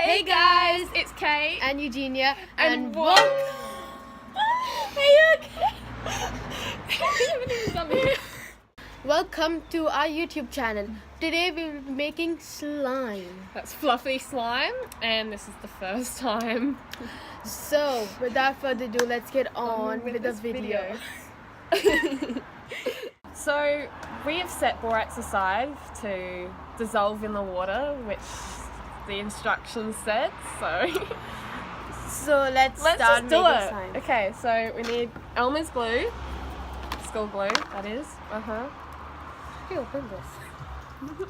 Hey guys, it's Kate and Eugenia and what? Are you okay? Welcome to our YouTube channel. Today we will be making slime. That's fluffy slime, and this is the first time. So, without further ado, let's get on with the video. So, we have set borax aside to dissolve in the water, which the instructions said. So let's start just do making it. slime. Okay, so we need Elmer's glue, school glue, that is. How do you open this?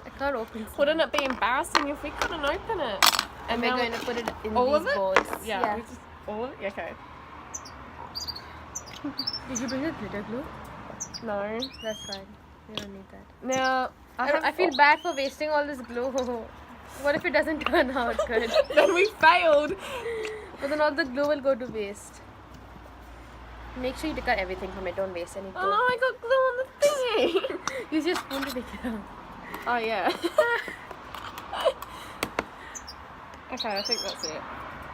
I can't open slime. Wouldn't it be embarrassing if we couldn't open it? And we're going to put it in all these of it? bowls. Yeah. We just, all of it? Okay. Did you bring a glitter glue? No. That's fine. We don't need that. Now, I feel bad for wasting all this glue. What if it doesn't turn out good? Then we failed. But then all the glue will go to waste. Make sure you take out everything from it. Don't waste any glue. Oh no, I got glue on the thingy. Use your spoon to take it out. Oh yeah. Okay, I think that's it.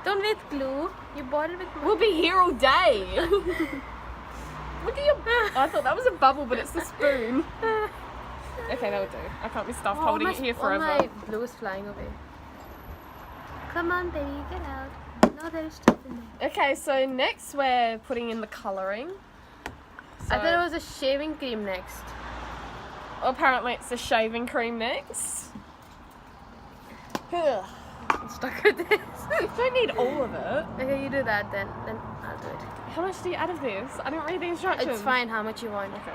Don't waste glue. You bought it with glue. We'll be here all day. Look at your... I thought that was a bubble, but it's the spoon. Okay, that'll do. I can't be stuffed holding it here forever. All my glue is flying away. Come on, baby, get out. No, there's stuff in there. Okay, so next we're putting in the colouring. I thought it was a shaving cream next. Well, apparently it's the shaving cream next. Ugh. I'm stuck with this. You don't need all of it. Okay, you do that then. Then I'll do it. How much do you add of this? I didn't read the instructions. It's fine, how much you want. Okay.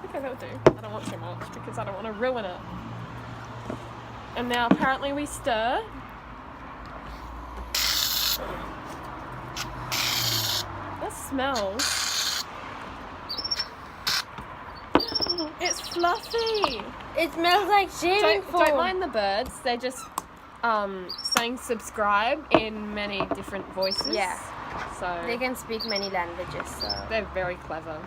Okay, that'll do. I don't want too much because I don't want to ruin it. And now apparently we stir. That smells. It's fluffy. It smells like shaving foam. Don't mind the birds. They're just saying subscribe in many different voices. Yeah. So they can speak many languages, so they're very clever.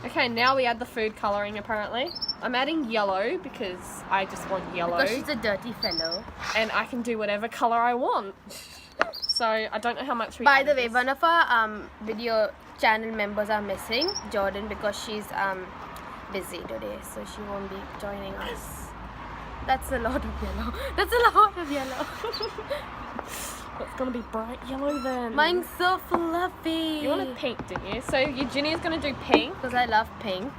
Okay, now we add the food colouring apparently. I'm adding yellow because I just want yellow. Because she's a dirty fellow. And I can do whatever colour I want. So I don't know how much we By the way, one of our video channel members are missing, Jordan, because she's busy today, so she won't be joining us. That's a lot of yellow. That's a lot of yellow. It's gonna be bright yellow then. Mine's so fluffy. You wanted pink, didn't you? So Eugenia's gonna do pink. Because I love pink.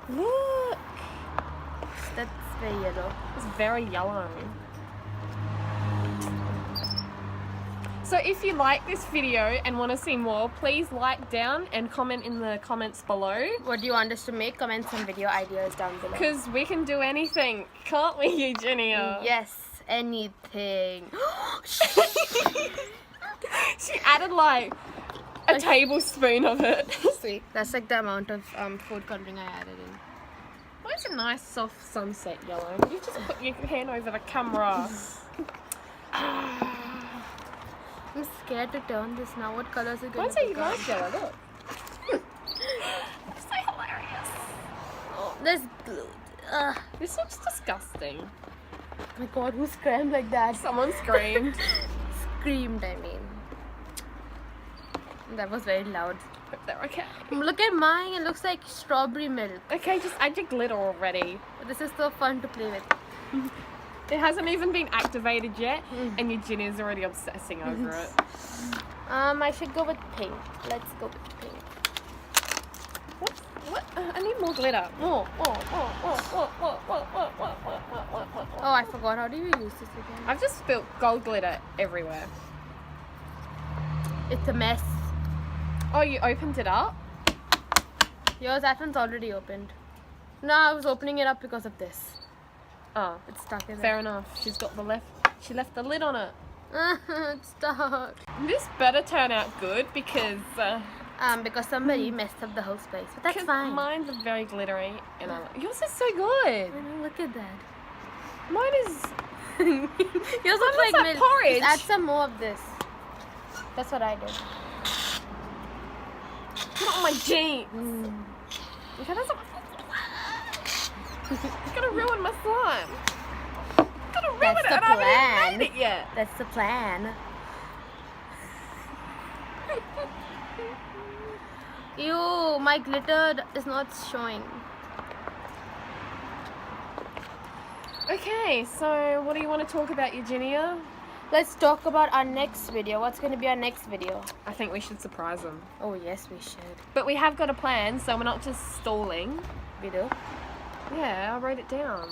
Look! That's very yellow. It's very yellow. So if you like this video and want to see more, please like down and comment in the comments below. What do you want us to make? Comment some video ideas down below. Because we can do anything, can't we, Eugenia? Yes, anything. She added like a tablespoon of it. Sweet. That's like the amount of food coloring I added in. Why is a nice soft sunset yellow? You just put your hand over the camera. I'm scared to turn this now. What colors are going to Why be? you like yellow? Look. It's so hilarious. Oh, there's glue. This looks disgusting. Oh my god, who screamed like that? Someone screamed. Screamed, I mean. That was very loud. Hope they're okay. Look at mine. It looks like strawberry milk. Okay, just add your glitter already. This is so fun to play with. It hasn't even been activated yet, and Eugenia's already obsessing over it. I should go with pink. Let's go with pink. What? I need more glitter. More. Oh, I forgot. How do you use this again? I've just spilled gold glitter everywhere. It's a mess. Oh, you opened it up? Yours, that one's already opened. No, I was opening it up because of this. Oh, It's stuck in fair enough. She left the lid on it. It's stuck. This better turn out good because Somebody messed up the whole space. But that's fine. Mine's are very glittery, and yours is so good. I know, look at that. Mine is. Yours looks like milk. porridge. Just add some more of this. That's what I did. Put it on my jeans. Okay, that's not You're gonna ruin my slime. You're gonna ruin That's it the and I haven't plan. even made it yet. That's the plan. Ew, my glitter is not showing. Okay, so what do you want to talk about, Eugenia? Let's talk about our next video. What's going to be our next video? I think we should surprise them. Oh, yes, we should. But we have got a plan, so we're not just stalling. We do? Yeah, I wrote it down.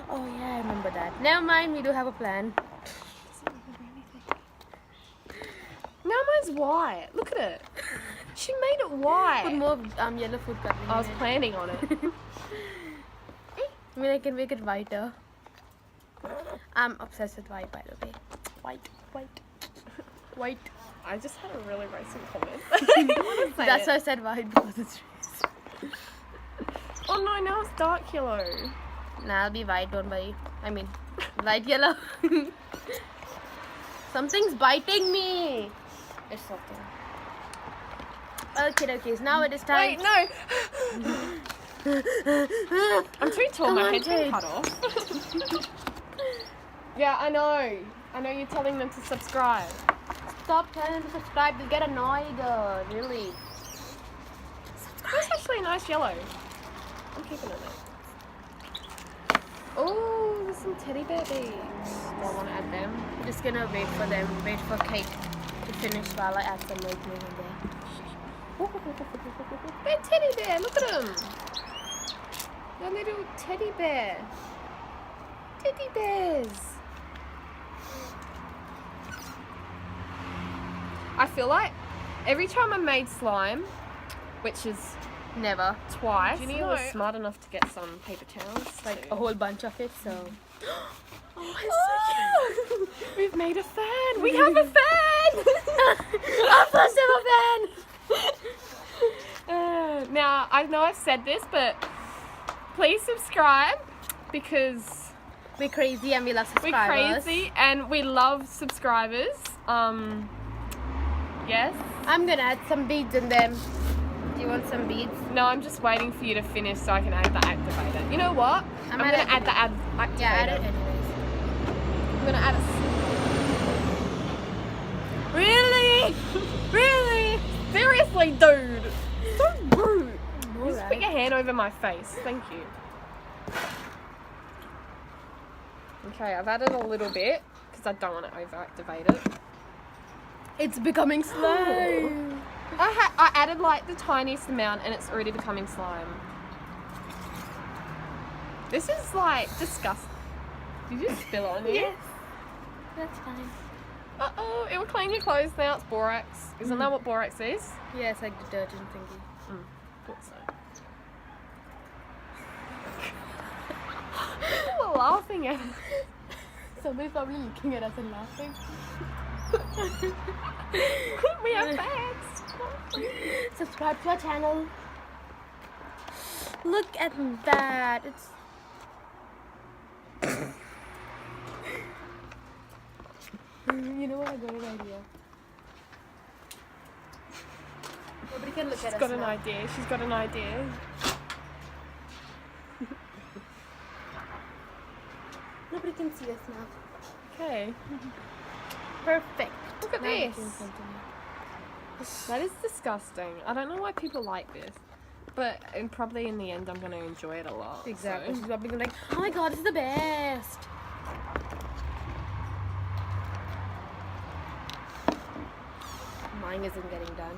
Oh, yeah, I remember that. Never mind, we do have a plan. Now mine's white. Look at it. She made it white. Put more yellow food coloring. I was in it. planning on it. I mean, I can make it whiter. I'm obsessed with white, by the way. White. White. I just had a really racist comment. I didn't want to say That's it. why I said white, because it's racist. Oh no, now it's dark yellow. Nah, I'll be white, don't worry. I mean, light yellow. Something's biting me. It's something. Okay, so now it is time. Wait, no. I'm too tall, Come my on, head's been Kate. cut off. Yeah, I know. I know you're telling them to subscribe. Stop telling them to subscribe, they'll get annoyed, really. That's actually a nice yellow. I'm keeping it there. Oh, there's some teddy bear beads. Do I want to add them? I'm just gonna wait for Kate to finish while I add some milk in there. They're teddy bear, look at them. They're little teddy bear. Teddy bears. I feel like every time I made slime, which is Never. twice, Ginny was smart enough to get some paper towels. Like a whole bunch of it, so. Oh, we've made a fan. We have a fan. Our first ever fan! Now, I know I've said this, but please subscribe because We're crazy and we love we're subscribers. crazy and we love subscribers. Yes. I'm gonna add some beads in them. Do you want some beads? No, I'm just waiting for you to finish so I can add the activator. You know what? I'm gonna gonna add the activator. Yeah, add it anyways. I'm gonna add it. Really? Really? Seriously, dude. So rude. Just put your hand over my face. Thank you. Okay, I've added a little bit because I don't want to over-activate it. It's becoming slime. I added like the tiniest amount and it's already becoming slime. This is like disgusting. Did you spill on you? Yes. That's fine. Uh-oh, it will clean your clothes now. It's borax. Isn't that what borax is? Yeah, it's like detergent thingy. Thought so. People are laughing at us. Somebody's probably looking at us and laughing. We have bags. Subscribe to our channel. Look at that. It's you know what? I got an idea. Nobody can look She's at us got an now. idea. She's got an idea. Nobody can see us now. Okay. Perfect. Look at Now we this. can continue. That is disgusting. I don't know why people like this. But probably in the end I'm going to enjoy it a lot. Exactly. so- She's probably gonna be like, oh my god, this is the best. Mine isn't getting done.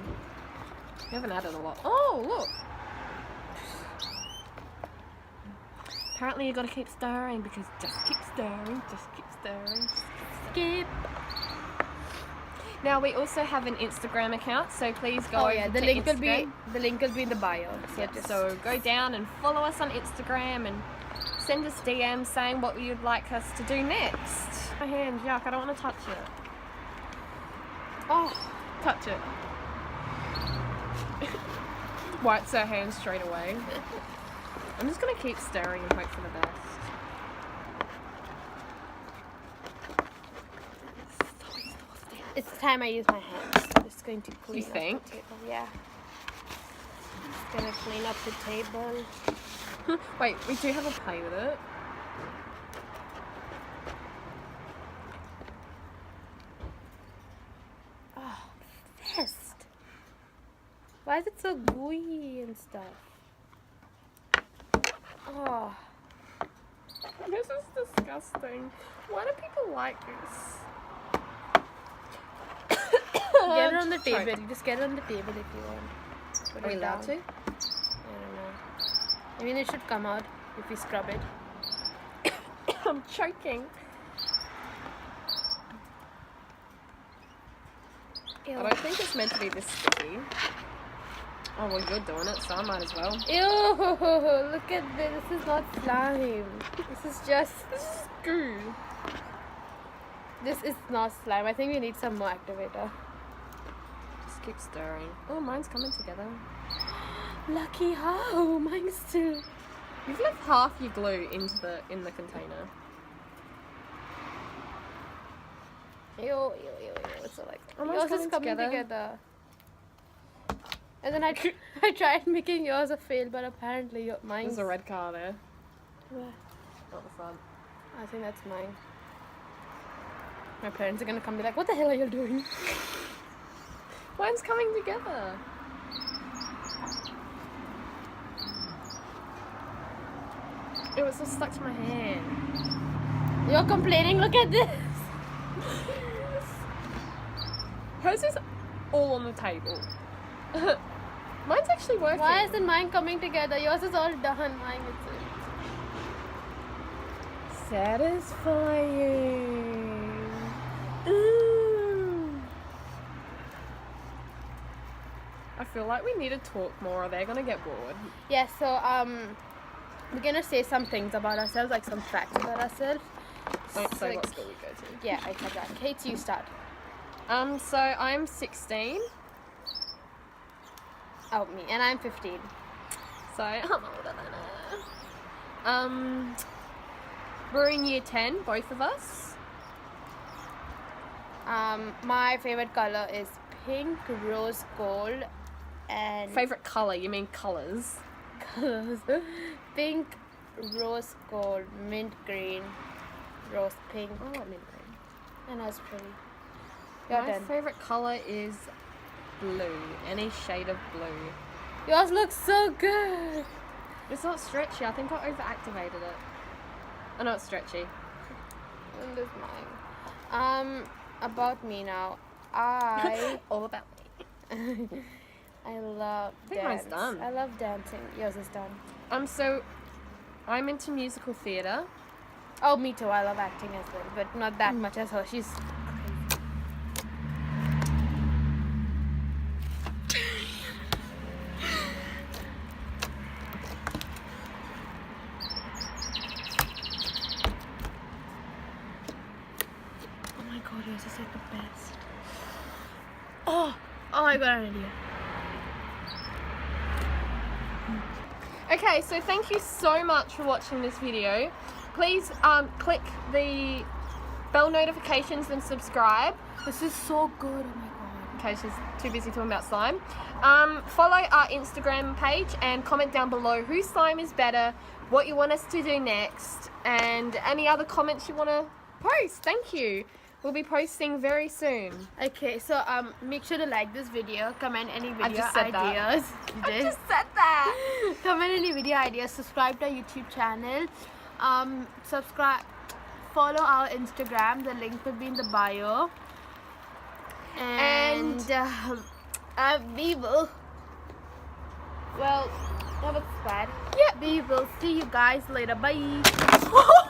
You haven't added a lot. Oh, look. Apparently you got to keep stirring because just keep stirring, just keep stirring. Skip. Now we also have an Instagram account, so please go Oh over yeah, to the link Instagram. will be in the bio. So Yeah, just so go down and follow us on Instagram and send us DMs saying what you'd like us to do next. My hand, yuck, I don't want to touch it. Oh, touch it. Wipes her hand straight away. I'm just going to keep stirring and hope for the best. it's time I use my hands. I'm just going to clean You think? up the table. Yeah. Just gonna clean up the table. Wait, we do have a play with it. Oh, fest. Why is it so gooey and stuff? Oh. This is disgusting. Why do people like this? Get it on the table. You just get it on the table if you want. Put Are we it allowed down. to? I don't know. I mean, it should come out if we scrub it. I'm choking. Ew. I don't think it's meant to be this sticky. Oh, well, you're doing it, so I might as well. Ew! Look at this. This is not slime. This is just Goo. This is not slime. I think we need some more activator. Just keep stirring. Oh, mine's coming together. Lucky how? Mine's too. You've left half your glue in the container. Ew. It's like Mine's yours is coming coming together. together. And then I tried making yours a fail, but apparently mine's. There's a red car there. Where? Not the front. I think that's mine. My parents are gonna come and be like, "What the hell are you doing?" Mine's coming together. It was just stuck to my hand. You're complaining. Look at this. Hers is all on the table. Mine's actually working. Why isn't mine coming together? Yours is all done. Mine isn't. Satisfying. Ooh. I feel like we need to talk more or they're gonna get bored. Yeah. So we're gonna say some things about ourselves, like some facts about ourselves. Don't say like- what school we go to. Yeah, I said that. Kate, you start. So I'm 16. Oh, me, and I'm 15. So I'm older than her. We're in year 10, both of us. My favorite color is pink, rose gold, and Favorite color? You mean colors? colors. Pink, rose gold, mint green, rose pink, Oh, I like mint green. and that's pretty. Your My turn. favorite color is blue. Any shade of blue. Yours looks so good. It's not stretchy. I think I overactivated it. I know it's stretchy. And this mine. About me now. I All about me. I love I think mine's dance. done. I love dancing. Yours is done. So I'm into musical theatre. Oh, me too. I love acting as well, but not that much as her. She's crazy. Oh my god, yours is like the best. Oh, I got an idea. Okay, so thank you so much for watching this video. Please click the bell notifications and subscribe. This is so good. Oh my god. Okay, she's too busy talking about slime. Follow our Instagram page and comment down below whose slime is better, what you want us to do next, and any other comments you want to post. Thank you. We'll be posting very soon. Okay, so make sure to like this video, comment any video just said that. ideas. You I did? just said that. Comment any video ideas, subscribe to our YouTube channel, subscribe, follow our Instagram, the link will be in the bio, and we will, well, that was bad. Yeah. We will see you guys later, bye.